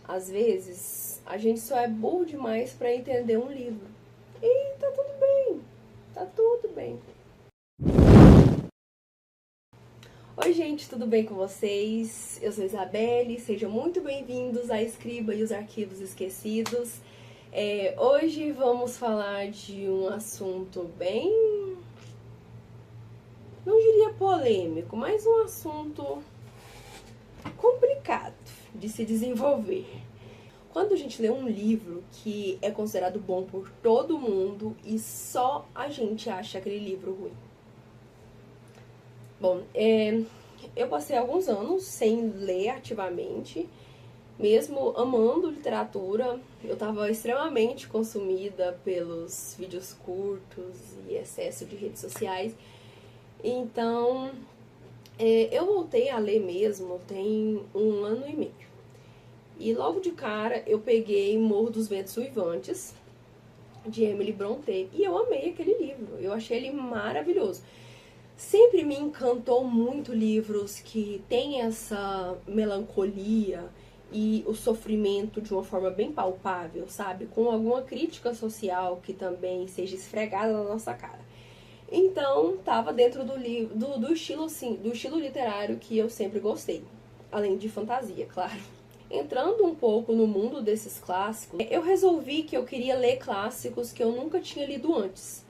Às vezes, a gente só é burro demais para entender um livro. E tá tudo bem, tá tudo bem. Oi gente, tudo bem com vocês? Eu sou Isabelle, sejam muito bem-vindos à Escriba e os Arquivos Esquecidos. Hoje vamos falar de um assunto bem... não diria polêmico, mas um assunto complicado de se desenvolver. Quando a gente lê um livro que é considerado bom por todo mundo e só a gente acha aquele livro ruim. Bom, eu passei alguns anos sem ler ativamente, mesmo amando literatura. Eu estava extremamente consumida pelos vídeos curtos e excesso de redes sociais. Então, eu voltei a ler mesmo tem 1 ano e meio. E logo de cara eu peguei Morro dos Ventos Uivantes, de Emily Brontë, e eu amei aquele livro, eu achei ele maravilhoso. Sempre me encantou muito livros que têm essa melancolia e o sofrimento de uma forma bem palpável, sabe? Com alguma crítica social que também seja esfregada na nossa cara. Então, tava dentro do estilo, assim, do estilo literário que eu sempre gostei. Além de fantasia, claro. Entrando um pouco no mundo desses clássicos, eu resolvi que eu queria ler clássicos que eu nunca tinha lido antes.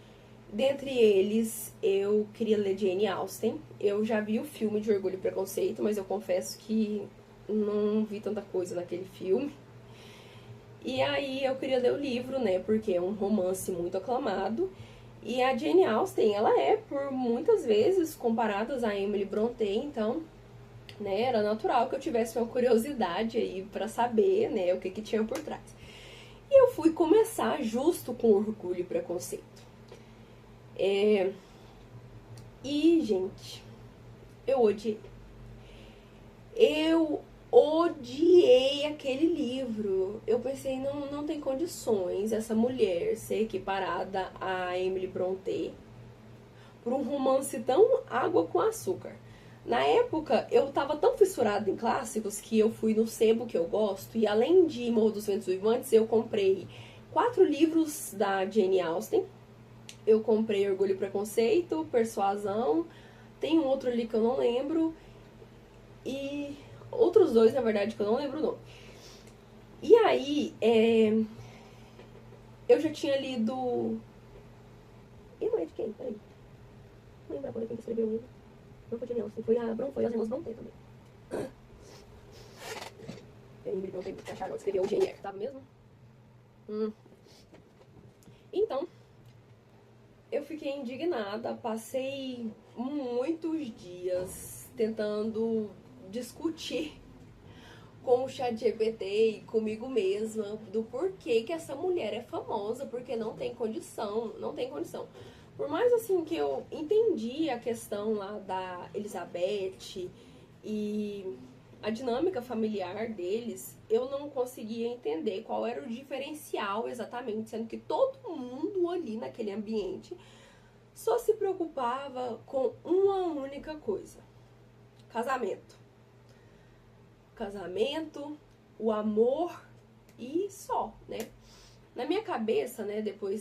Dentre eles, eu queria ler Jane Austen. Eu já vi o filme de Orgulho e Preconceito, mas eu confesso que não vi tanta coisa naquele filme. E aí eu queria ler o livro, né, porque é um romance muito aclamado. E a Jane Austen, ela é, por muitas vezes, comparada a Emily Brontë, então, né, era natural que eu tivesse uma curiosidade aí pra saber, né, o que tinha por trás. E eu fui começar justo com Orgulho e Preconceito. E, gente, eu odiei. Eu odiei aquele livro. Eu pensei, não tem condições essa mulher ser equiparada a Emily Brontë por um romance tão água com açúcar. Na época, eu tava tão fissurada em clássicos que eu fui no sebo que eu gosto, e além de Morro dos Ventos Uivantes, eu comprei 4 livros da Jane Austen. Eu comprei Orgulho e Preconceito, Persuasão, tem um outro ali que eu não lembro, e outros 2, na verdade, que eu não lembro o nome. E aí, eu já tinha lido... E não é de quem? Peraí. Não lembro agora quem escreveu o livro. Não foi Jane Austen, foi as irmãs Brontë também. E a Emily Brontë, a Charlotte, escreveu o Jane Eyre, tava mesmo? Então, eu fiquei indignada, passei muitos dias tentando discutir com o ChatGPT e comigo mesma do porquê que essa mulher é famosa, porque não tem condição. Por mais assim que eu entendi a questão lá da Elizabeth e a dinâmica familiar deles, eu não conseguia entender qual era o diferencial exatamente, sendo que todo mundo ali naquele ambiente só se preocupava com uma única coisa: casamento. Casamento, o amor e só, né? Na minha cabeça, né, depois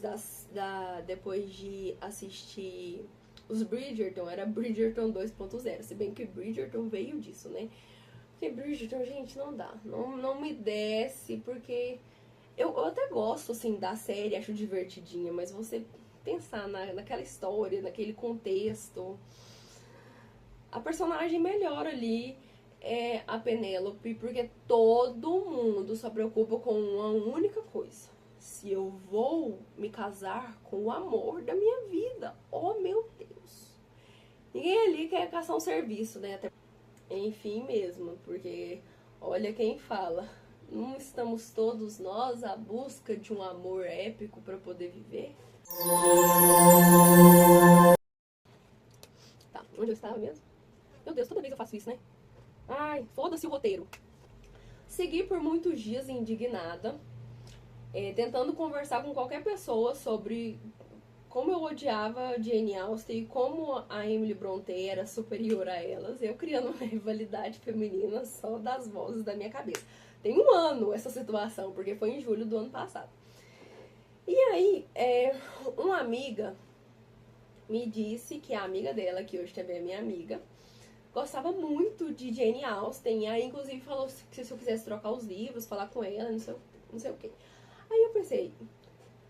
de assistir os Bridgerton, era Bridgerton 2.0, se bem que Bridgerton veio disso, né? Porque Bridgerton, gente, não dá, não me desce, porque eu até gosto, assim, da série, acho divertidinha, mas você pensar naquela história, naquele contexto, a personagem melhor ali é a Penélope, porque todo mundo só preocupa com uma única coisa: se eu vou me casar com o amor da minha vida. Oh, meu Deus. Ninguém ali quer caçar um serviço, né? Até... Enfim mesmo, porque olha quem fala. Não estamos todos nós à busca de um amor épico para poder viver? Tá, onde eu estava mesmo? Meu Deus, toda vez eu faço isso, né? Ai, foda-se o roteiro. Segui por muitos dias indignada, tentando conversar com qualquer pessoa sobre como eu odiava Jane Austen e como a Emily Brontë era superior a elas. Eu criando uma rivalidade feminina só das vozes da minha cabeça. Tem um ano essa situação, porque foi em julho do ano passado. E aí, uma amiga me disse que a amiga dela, que hoje também é minha amiga, gostava muito de Jane Austen. E aí, inclusive, falou que se eu quisesse trocar os livros, falar com ela, não sei o quê. Aí eu pensei,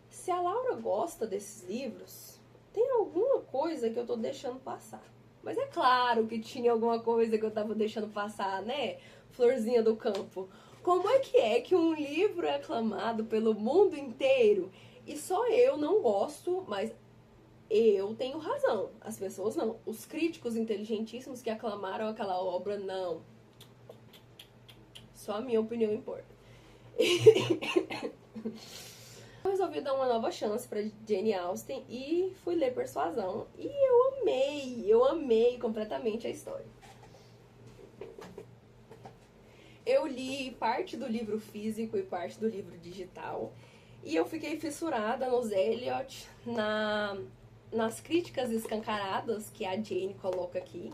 se a Laura gosta desses livros, tem alguma coisa que eu tô deixando passar. Mas é claro que tinha alguma coisa que eu tava deixando passar, né? Florzinha do campo. Como é que um livro é aclamado pelo mundo inteiro e só eu não gosto, mas eu tenho razão, as pessoas não. Os críticos inteligentíssimos que aclamaram aquela obra, não. Só a minha opinião importa. Eu resolvi dar uma nova chance pra Jane Austen e fui ler Persuasão. E eu amei completamente a história. Eu li parte do livro físico e parte do livro digital. E eu fiquei fissurada nos Eliot, nas críticas escancaradas que a Jane coloca aqui.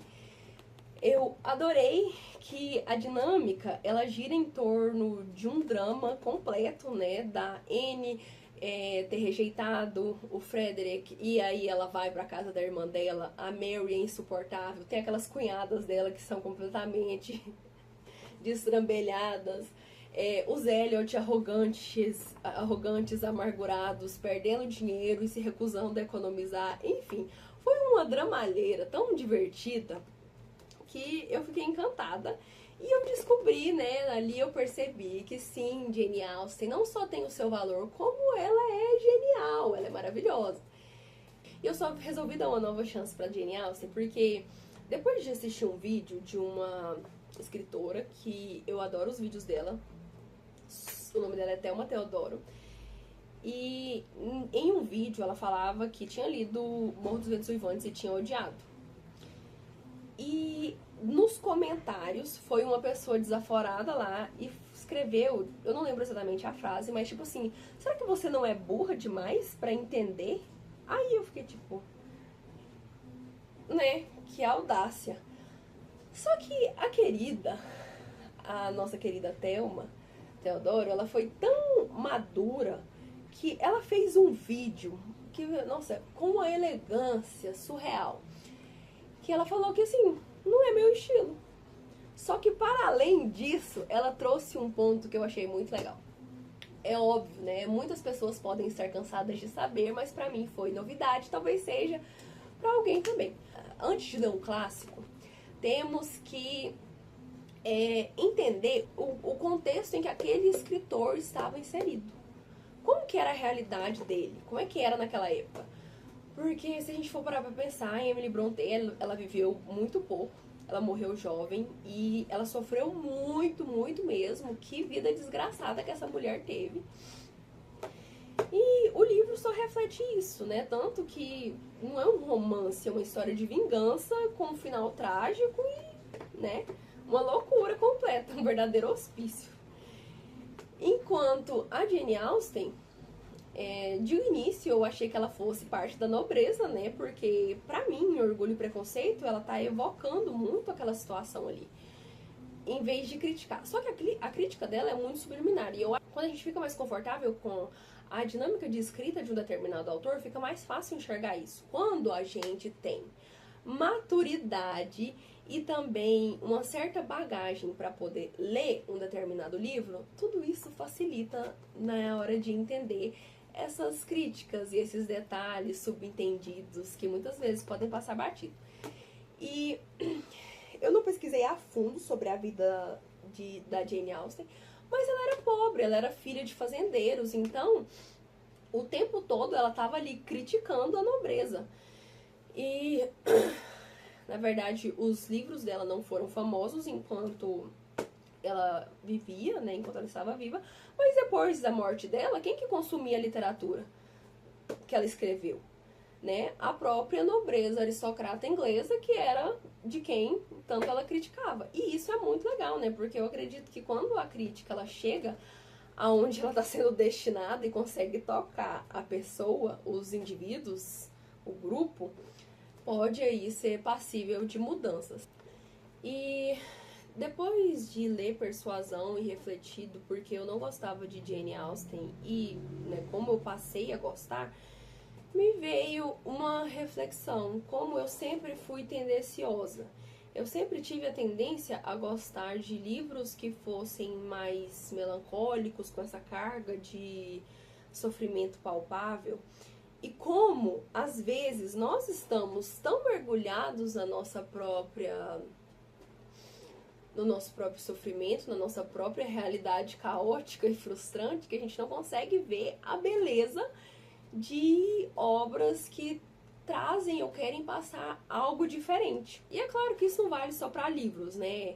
Eu adorei que a dinâmica, ela gira em torno de um drama completo, né? Da Anne ter rejeitado o Frederick, e aí ela vai pra casa da irmã dela. A Mary é insuportável, tem aquelas cunhadas dela que são completamente destrambelhadas. Os Elliot arrogantes, amargurados, perdendo dinheiro e se recusando a economizar. Enfim, foi uma dramalheira tão divertida que eu fiquei encantada. E eu descobri, né, ali eu percebi que sim, Jane Austen não só tem o seu valor, como ela é genial, ela é maravilhosa. E eu só resolvi dar uma nova chance pra Jane Austen, porque depois de assistir um vídeo de uma escritora, que eu adoro os vídeos dela, o nome dela é Thelma Teodoro, e em um vídeo ela falava que tinha lido Morro dos Ventos Uivantes e tinha odiado. E nos comentários foi uma pessoa desaforada lá e escreveu, eu não lembro exatamente a frase, mas tipo assim, será que você não é burra demais pra entender? Aí eu fiquei tipo, né, que audácia. Só que a nossa querida Thelma Teodoro, ela foi tão madura que ela fez um vídeo que, nossa, com uma elegância surreal, que ela falou que assim, não é meu estilo. Só que para além disso, ela trouxe um ponto que eu achei muito legal. É óbvio, né? Muitas pessoas podem estar cansadas de saber, mas pra mim foi novidade, talvez seja pra alguém também. Antes de ler um clássico, temos que entender o contexto em que aquele escritor estava inserido. Como que era a realidade dele? Como é que era naquela época? Porque se a gente for parar pra pensar, a Emily Brontë, ela viveu muito pouco, ela morreu jovem e ela sofreu muito, muito mesmo. Que vida desgraçada que essa mulher teve. E o livro só reflete isso, né? Tanto que não é um romance, é uma história de vingança com um final trágico e, né, uma loucura completa, um verdadeiro hospício. Enquanto a Jane Austen, de início eu achei que ela fosse parte da nobreza, né? Porque pra mim, em Orgulho e Preconceito, ela tá evocando muito aquela situação ali, em vez de criticar. Só que a crítica dela é muito subliminar. E quando a gente fica mais confortável com a dinâmica de escrita de um determinado autor, fica mais fácil enxergar isso. Quando a gente tem maturidade e também uma certa bagagem para poder ler um determinado livro, tudo isso facilita na hora de entender essas críticas e esses detalhes subentendidos que muitas vezes podem passar batido. E eu não pesquisei a fundo sobre a vida da Jane Austen, mas ela era pobre, ela era filha de fazendeiros, então o tempo todo ela estava ali criticando a nobreza. E, na verdade, os livros dela não foram famosos enquanto ela vivia, né, enquanto ela estava viva, mas depois da morte dela, quem que consumia a literatura que ela escreveu? Né? A própria nobreza aristocrata inglesa, que era de quem tanto ela criticava. E isso é muito legal, né? Porque eu acredito que quando a crítica ela chega aonde ela está sendo destinada e consegue tocar a pessoa, os indivíduos, o grupo, pode aí ser passível de mudanças. E Depois de ler Persuasão e refletido, porque eu não gostava de Jane Austen e, né, como eu passei a gostar, me veio uma reflexão. Como eu sempre fui tendenciosa, eu sempre tive a tendência a gostar de livros que fossem mais melancólicos, com essa carga de sofrimento palpável. E como, às vezes, nós estamos tão mergulhados no nosso próprio sofrimento, na nossa própria realidade caótica e frustrante, que a gente não consegue ver a beleza de obras que trazem ou querem passar algo diferente. E é claro que isso não vale só para livros, né?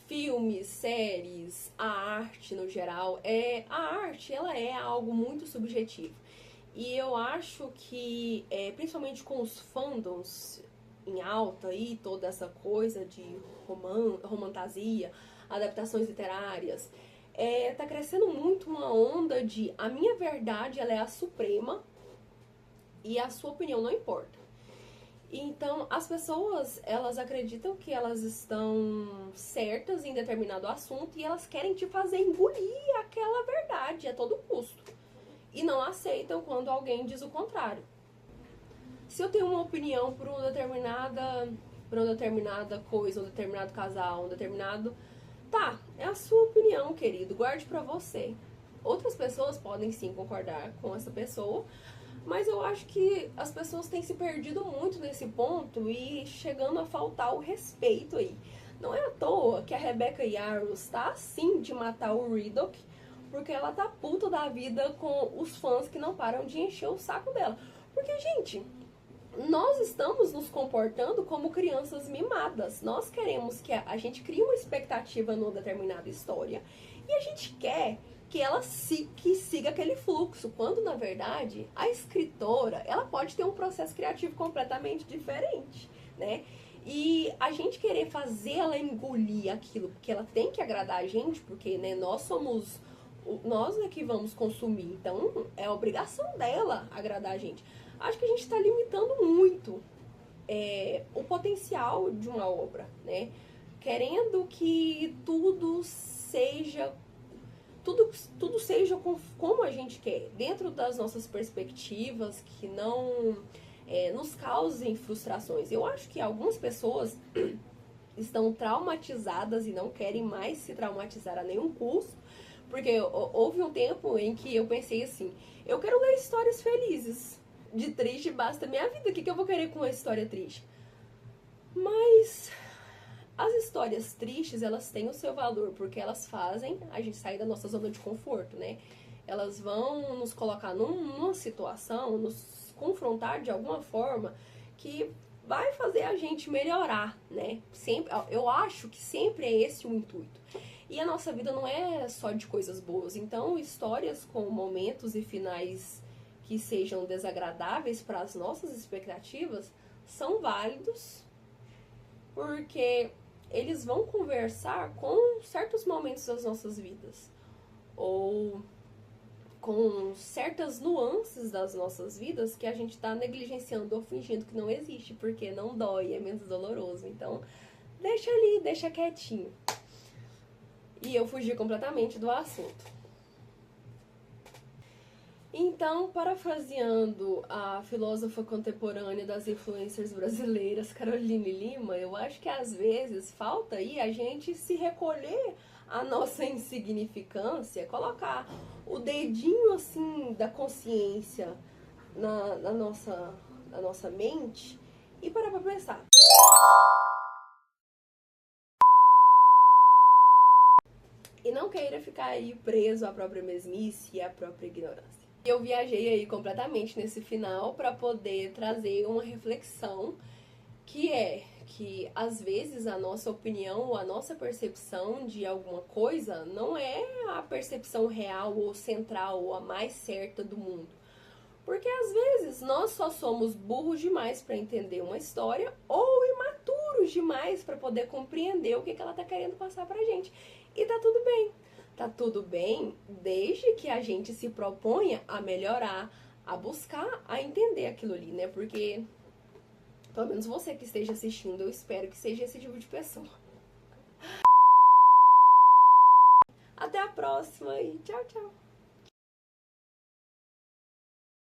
Filmes, séries, a arte no geral. A arte, ela é algo muito subjetivo. E eu acho que, principalmente com os fandoms em alta aí, toda essa coisa de romantasia, adaptações literárias, tá crescendo muito uma onda de a minha verdade, ela é a suprema e a sua opinião não importa. Então, as pessoas, elas acreditam que elas estão certas em determinado assunto e elas querem te fazer engolir aquela verdade a todo custo. E não aceitam quando alguém diz o contrário. Se eu tenho uma opinião por uma determinada coisa, um determinado casal, um determinado... Tá, é a sua opinião, querido, guarde pra você. Outras pessoas podem sim concordar com essa pessoa, mas eu acho que as pessoas têm se perdido muito nesse ponto e chegando a faltar o respeito aí. Não é à toa que a Rebecca Yarros tá assim de matar o Riddle, porque ela tá puta da vida com os fãs que não param de encher o saco dela. Porque, gente, nós estamos nos comportando como crianças mimadas. Nós queremos que a gente crie uma expectativa numa determinada história e a gente quer que ela siga aquele fluxo, quando na verdade a escritora, ela pode ter um processo criativo completamente diferente, né? E a gente querer fazer ela engolir aquilo, porque ela tem que agradar a gente, porque, né, nós é que vamos consumir, então é obrigação dela agradar a gente. Acho que a gente está limitando muito o potencial de uma obra, né? Querendo que tudo seja como a gente quer, dentro das nossas perspectivas, que não nos causem frustrações. Eu acho que algumas pessoas estão traumatizadas e não querem mais se traumatizar a nenhum custo, porque houve um tempo em que eu pensei assim, eu quero ler histórias felizes, de triste basta minha vida, o que eu vou querer com uma história triste? Mas as histórias tristes, elas têm o seu valor, porque elas fazem a gente sair da nossa zona de conforto, né? Elas vão nos colocar numa situação, nos confrontar de alguma forma que vai fazer a gente melhorar, né? Sempre, eu acho que sempre é esse o intuito. E a nossa vida não é só de coisas boas, então histórias com momentos e finais que sejam desagradáveis para as nossas expectativas são válidos, porque eles vão conversar com certos momentos das nossas vidas, ou com certas nuances das nossas vidas que a gente está negligenciando ou fingindo que não existe, porque não dói, é menos doloroso. Então, deixa ali, deixa quietinho. E eu fugi completamente do assunto. Então, parafraseando a filósofa contemporânea das influencers brasileiras, Caroline Lima, eu acho que às vezes falta aí a gente se recolher a nossa insignificância, colocar o dedinho assim da consciência na nossa mente e parar pra pensar. E não queira ficar aí preso à própria mesmice e à própria ignorância. Eu viajei aí completamente nesse final para poder trazer uma reflexão que às vezes a nossa opinião ou a nossa percepção de alguma coisa não é a percepção real ou central ou a mais certa do mundo. Porque às vezes nós só somos burros demais para entender uma história ou imaturos demais para poder compreender o que ela tá querendo passar pra gente. E tá tudo bem. Tá tudo bem desde que a gente se proponha a melhorar, a buscar, a entender aquilo ali, né? Porque, pelo menos você que esteja assistindo, eu espero que seja esse tipo de pessoa. Até a próxima e tchau, tchau!